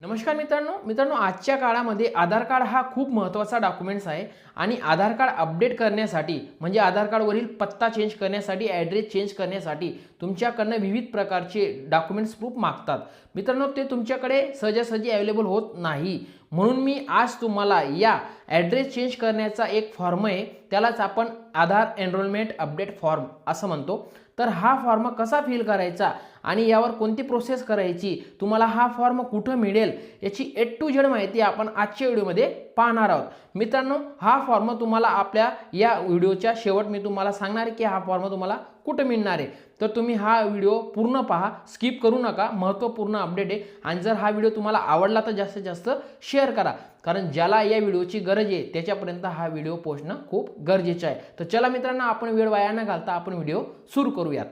नमस्कार मित्रांनो आजच्या काळामध्ये आधार कार्ड हा खूप महत्त्वाचा डॉक्युमेंट्स आहे आणि आधार कार्ड अपडेट करण्यासाठी म्हणजे आधार कार्डवरील पत्ता चेंज करण्यासाठी ॲड्रेस चेंज करण्यासाठी तुमच्याकडनं विविध प्रकारचे डॉक्युमेंट्स प्रूफ मागतात। मित्रांनो ते तुमच्याकडे सहजासहजी अवेलेबल होत नाही, म्हणून मी आज तुम्हाला या ॲड्रेस चेंज करण्याचा एक फॉर्म आहे, त्यालाच आपण आधार एनरोलमेंट अपडेट फॉर्म असं म्हणतो। तर हा फॉर्म कसा फिल करायचा आणि यावर कोणती प्रोसेस करायची, तुम्हाला हा फॉर्म कुठे मिळेल याची A to Z माहिती आपण आजच्या व्हिडिओमध्ये पाहणार आहोत। मित्रांनो हा फॉर्म तुम्हाला आपल्या या व्हिडिओच्या शेवट मी तुम्हाला सांगणार की हा फॉर्म तुम्हाला कुठे मिळणार आहे, तर तुम्ही हा व्हिडिओ पूर्ण पहा, स्किप करू नका, महत्त्वपूर्ण अपडेट आहे। आणि जर हा व्हिडिओ तुम्हाला आवडला तर जास्तीत जास्त शेअर करा, कारण ज्याला या व्हिडिओची गरज आहे त्याच्यापर्यंत हा व्हिडिओ पोहोचणं खूप गरजेचं आहे। तर चला मित्रांनो आपण वेळ वाया न घालता आपण व्हिडिओ सुरू करूयात।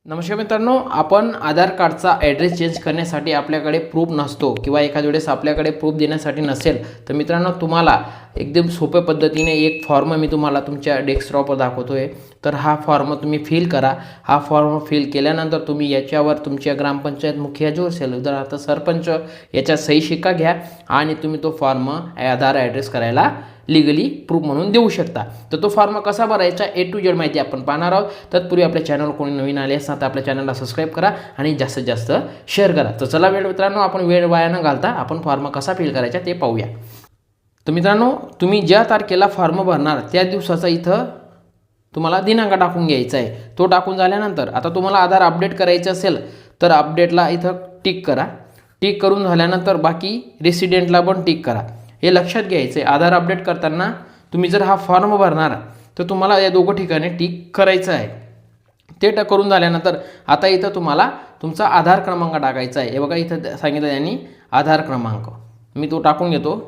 नमस्कार मित्रांनो, आपण आधार कार्डचा ॲड्रेस चेंज करण्यासाठी आपल्याकडे प्रूफ नसतो किंवा एखाद्या वेळेस आपल्याकडे प्रूफ देण्यासाठी नसेल, तर मित्रांनो तुम्हाला एकदम सोप्या पद्धतीने एक फॉर्म मी तुम्हाला तुमच्या डेस्कटॉपवर दाखवतोय। तर हा फॉर्म तुम्ही फिल करा। हा फॉर्म फिल केल्यानंतर तुम्ही याच्यावर तुमच्या ग्रामपंचायत मुखिया जो असेल उदाहरणार्थ सरपंच याच्या सही शिक्का घ्या आणि तुम्ही तो फॉर्म आधार ॲड्रेस करायला लीगली प्रूफ म्हणून देऊ शकता। तर तो फॉर्म कसा भरायचा A to Z माहिती आपण पाहणार आहोत। तत्पूर्वी आपल्या चॅनलवर कोणी नवीन आले असतात तर आपल्या चॅनलला सबस्क्राईब करा आणि जास्तीत जास्त शेअर करा। तर चला मित्रांनो आपण वेळ वाया न घालता आपण फॉर्म कसा फिल करायचा ते पाहूया। तर मित्रांनो तुम्ही ज्या तारखेला फॉर्म भरणार त्या दिवसाचा इथं तुम्हाला दिनांक टाकून घ्यायचा आहे। तो टाकून झाल्यानंतर आता तुम्हाला आधार अपडेट करायचं असेल तर अपडेटला इथं टिक करा। टिक करून झाल्यानंतर बाकी रेसिडेंटला पण टिक करा। हे लक्षात घ्यायचं आहे, आधार अपडेट करताना तुम्ही जर हा फॉर्म भरणार तर तुम्हाला या दोघं ठिकाणी टिक करायचं आहे। ते करून झाल्यानंतर आता इथं तुम्हाला तुमचा आधार क्रमांक टाकायचा आहे। हे बघा इथं सांगितलं यांनी आधार क्रमांक, मी तो टाकून घेतो।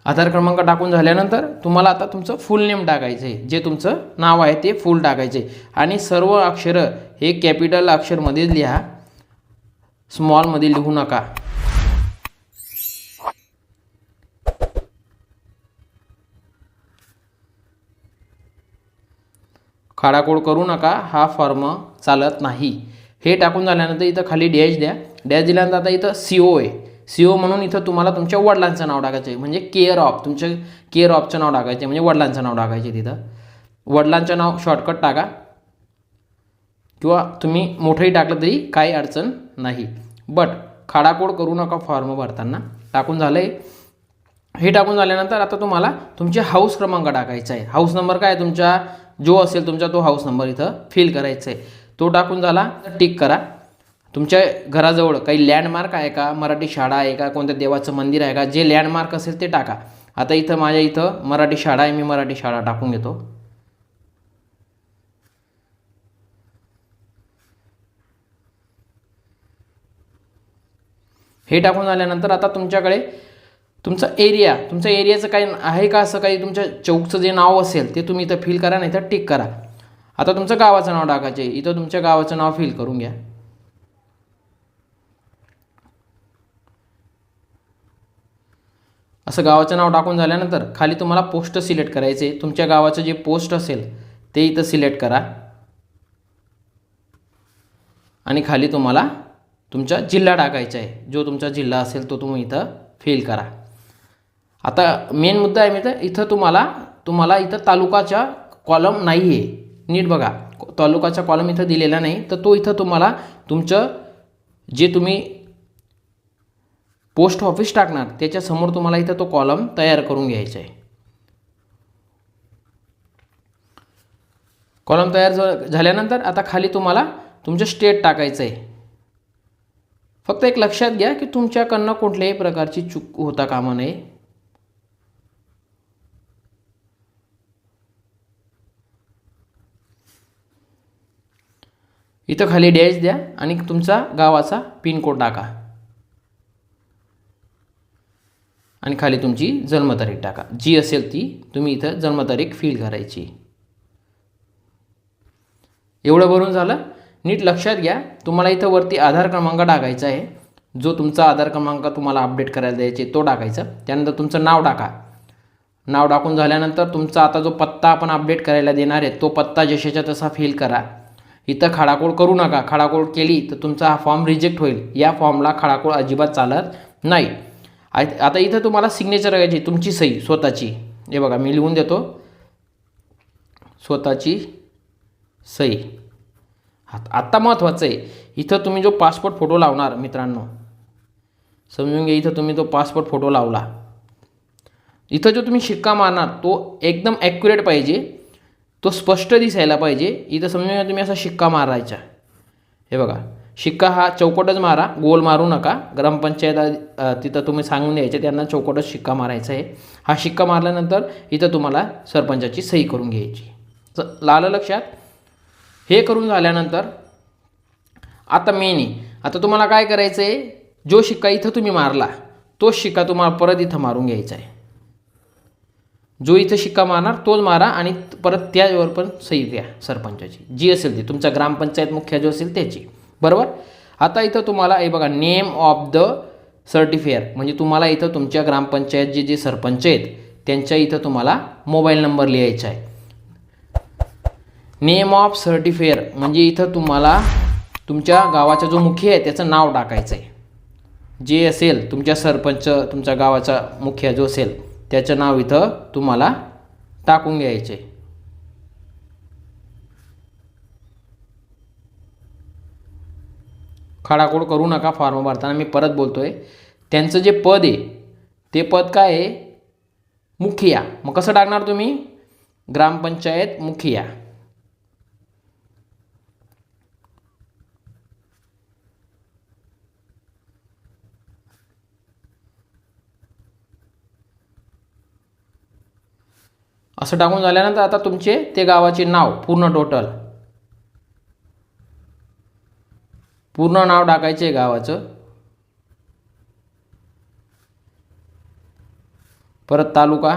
आधार क्रमांक टाकून झाल्यानंतर तुम्हाला आता तुमचं फुल नेम टाकायचं आहे, जे तुमचं नाव आहे ते फुल टाकायचे आणि सर्व अक्षरं हे कॅपिटल अक्षरमध्ये लिहा, स्मॉलमध्ये लिहू नका। खाडाखोड करू नका, हा फॉर्म चालत नाही। हे टाकून झाल्यानंतर इथं खाली डॅश द्या। डॅश दिल्यानंतर आता इथं CO आहे, CO म्हणून इथं तुम्हाला तुमच्या वडिलांचं नाव टाकायचं आहे, म्हणजे केअर ऑफ, तुमच्या केअर ऑफचं नाव टाकायचं आहे, म्हणजे वडिलांचं नाव टाकायचं आहे। तिथं वडिलांचं नाव शॉर्टकट टाका किंवा तुम्ही मोठंही टाकलं तरी काही अडचण नाही, बट खाडाखोड करू नका फॉर्म भरताना। टाकून झालं आहे, हे टाकून झाल्यानंतर आता तुम्हाला तुमचे हाऊस क्रमांक टाकायचा आहे। हाऊस नंबर काय तुमचा जो असेल तुमचा तो हाऊस नंबर इथं फिल करायचा आहे। तो टाकून झाला टिक करा। तुमच्या घराजवळ काही लँडमार्क आहे का, मराठी शाळा आहे का, कोणत्या देवाचं मंदिर आहे का, जे लँडमार्क असेल ते टाका। आता इथं माझ्या इथं मराठी शाळा आहे, मी मराठी शाळा टाकून घेतो। हे टाकून झाल्यानंतर आता तुमच्याकडे तुमचा एरिया, तुमच्या एरियाचं काही आहे का, असं काही तुमच्या चौकचं जे नाव असेल ते तुम्ही इथं फिल करा, नाही तर टिक करा। आता तुमचं गावाचं नाव टाकायचं आहे, इथं तुमच्या गावाचं नाव फिल करून घ्या। असं गावाचं नाव टाकून झाल्यानंतर खाली तुम्हाला पोस्ट सिलेक्ट करायचे, तुमच्या गावाचं जे पोस्ट असेल ते इथं सिलेक्ट करा आणि खाली तुम्हाला तुमचा जिल्हा टाकायचा आहे, जो तुमचा जिल्हा असेल तो तुम्ही इथं फिल करा। आता मेन मुद्दा आहे मित्र, इथं तुम्हाला इथं तालुकाचा कॉलम नाही आहे, नीट बघा, तालुकाचा कॉलम इथं दिलेला नाही, तर तो इथं तुम्हाला तुमचं जे तुम्ही पोस्ट ऑफिस टाकणार त्याच्यासमोर तुम्हाला इथं तो कॉलम तयार करून घ्यायचा आहे। कॉलम तयार झाल्यानंतर आता खाली तुम्हाला तुमचं स्टेट टाकायचं आहे। फक्त एक लक्षात घ्या की तुमच्याकडनं कुठल्याही प्रकारची चूक होता कामा नये। इथं खाली डॅश द्या आणि तुमचा गावाचा पिन कोड टाका आणि खाली तुमची जन्मतारीख टाका, जी असेल ती तुम्ही इथं जन्मतारीख फिल करायची। एवढं भरून झालं, नीट लक्षात घ्या तुम्हाला इथं वरती आधार क्रमांक टाकायचा आहे, जो तुमचा आधार क्रमांक तुम्हाला अपडेट करायला द्यायचे तो टाकायचा। त्यानंतर तुमचं नाव टाका, नाव टाकून झाल्यानंतर तुमचा आता जो पत्ता आपण अपडेट करायला देणार आहे तो पत्ता जशाच्या तसा फिल करा. इथं खडाखोड करू नका. खडाखोड केली तर तुमचा हा फॉर्म रिजेक्ट होईल. या फॉर्मला खडाखोड अजिबात चालत नाही. आता इथं तुम्हाला सिग्नेचर करायची, तुमची सही स्वतःची. हे बघा मी लिहून देतो, स्वतःची सही. आत्ता महत्त्वाचं आहे, इथं तुम्ही जो पासपोर्ट फोटो लावणार मित्रांनो, समजून घ्या, इथं तुम्ही तो पासपोर्ट फोटो लावला, इथं जो तुम्ही शिक्का मारणार तो एकदम ॲक्युरेट पाहिजे, तो स्पष्ट दिसायला पाहिजे. इथं समजून घ्या तुम्ही असा शिक्का मारायचा. हे बघा शिक्का हा चौकटच मारा, गोल मारू नका. ग्रामपंचायत तिथं तुम्ही सांगून द्यायचे त्यांना चौकटच शिक्का मारायचा आहे. हा शिक्का मारल्यानंतर इथं तुम्हाला सरपंचाची सही करून घ्यायची. आलं लक्षात? हे करून झाल्यानंतर आता मेन आहे, आता तुम्हाला काय करायचं आहे, जो शिक्का इथं तुम्ही मारला तोच शिक्का तुम्हाला परत इथं मारून घ्यायचा आहे. जो इथं शिक्का मारणार तोच मारा आणि परत त्यावर पण सही द्या सरपंचाची, जी असेल ती तुमचा ग्रामपंचायत मुख्य जो असेल त्याची. बरोबर? आता इथं तुम्हाला हे बघा नेम ऑफ द सर्टिफायर, म्हणजे तुम्हाला इथं तुमच्या ग्रामपंचायत जे सरपंच आहेत त्यांच्या इथं तुम्हाला मोबाईल नंबर लिहायचा आहे. नेम ऑफ सर्टिफायर म्हणजे इथं तुम्हाला तुमच्या गावाचा जो मुखिया आहे त्याचं नाव टाकायचं आहे. जे असेल तुमच्या सरपंच, तुमच्या गावाचा मुखिया जो असेल त्याचं नाव इथं तुम्हाला टाकून घ्यायचे. खडाखोड करू नका फॉर्म भरताना. मी परत बोलतोय, त्यांचं जे पद आहे ते पद काय आहे, मुखिया. मग कसं टाकणार तुम्ही, ग्रामपंचायत मुखिया. असं टाकून झाल्यानंतर आता तुमचे ते गावाचे नाव पूर्ण पूर्ण नाव टाकायचे आहे गावाचं. परत तालुका,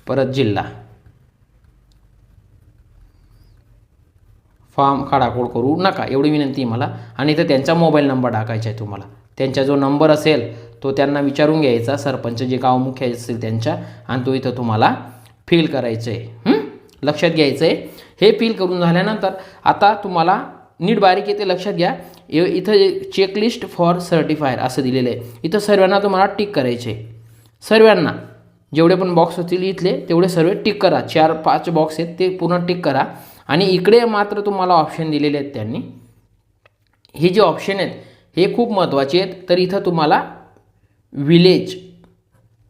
परत जिल्हा. फॉर्म खडाखोड करू नका एवढी विनंती आहे मला. आणि इथं त्यांचा मोबाईल नंबर टाकायचा आहे तुम्हाला. त्यांचा जो नंबर असेल तो त्यांना विचारून घ्यायचा, सरपंच जे गाव मुख्य असेल त्यांच्या, आणि तो इथं तुम्हाला फिल करायचं आहे. लक्षात घ्यायचं आहे. हे फिल करून झाल्यानंतर आता तुम्हाला नीट बारीक येते लक्षात घ्या. इथं चेकलिस्ट फॉर सर्टिफायर असं दिलेलं आहे. इथं सर्वांना तुम्हाला टिक करायचे. सर्वांना जेवढे पण बॉक्स होतील इथले तेवढे सर्व टिक करा. 4-5 बॉक्स आहेत ते पूर्ण टिक करा. आणि इकडे मात्र तुम्हाला ऑप्शन दिलेले आहेत त्यांनी. हे जे ऑप्शन आहेत हे खूप महत्त्वाचे आहेत. तर इथं तुम्हाला विलेज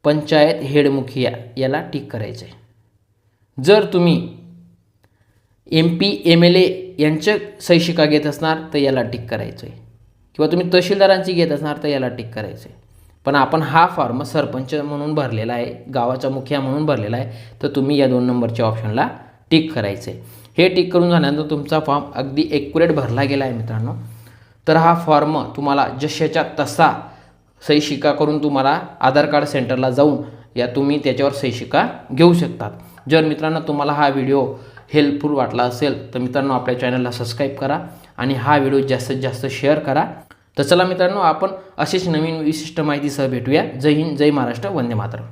पंचायत हेड मुखिया याला टिक करायचं आहे. जर तुम्ही MP MLA यांच्या सही शिक्का घेत असणार तर याला टिक करायचं आहे, किंवा तुम्ही तहसीलदारांची घेत असणार तर याला टिक करायचं आहे. पण आपण हा फॉर्म सरपंच म्हणून भरलेला आहे, गावाचा मुखिया म्हणून भरलेला आहे, तर तुम्ही या 2 नंबरच्या ऑप्शनला टिक करायचं आहे. हे टिक करून झाल्यानंतर तुमचा फॉर्म अगदी ॲक्युरेट भरला गेला आहे मित्रांनो. तर हा फॉर्म तुम्हाला जशाच्या तसा सही शिक्का करून तुम्हाला आधार कार्ड सेंटरला जाऊन तुम्ही त्याच्यावर सही शिक्का घेऊ शकतात. जर मित्रांनो तुम्हाला हा व्हिडिओ हेल्पफुल वाटला असेल तर मित्रांनो आपल्या चॅनलला सबस्क्राईब करा आणि हा व्हिडिओ जास्तीत जास्त शेअर करा. तर चला मित्रांनो, आपण अशीच नवीन विशिष्ट माहितीसह भेटूया. जय हिंद, जय महाराष्ट्र, वंदे मातरम.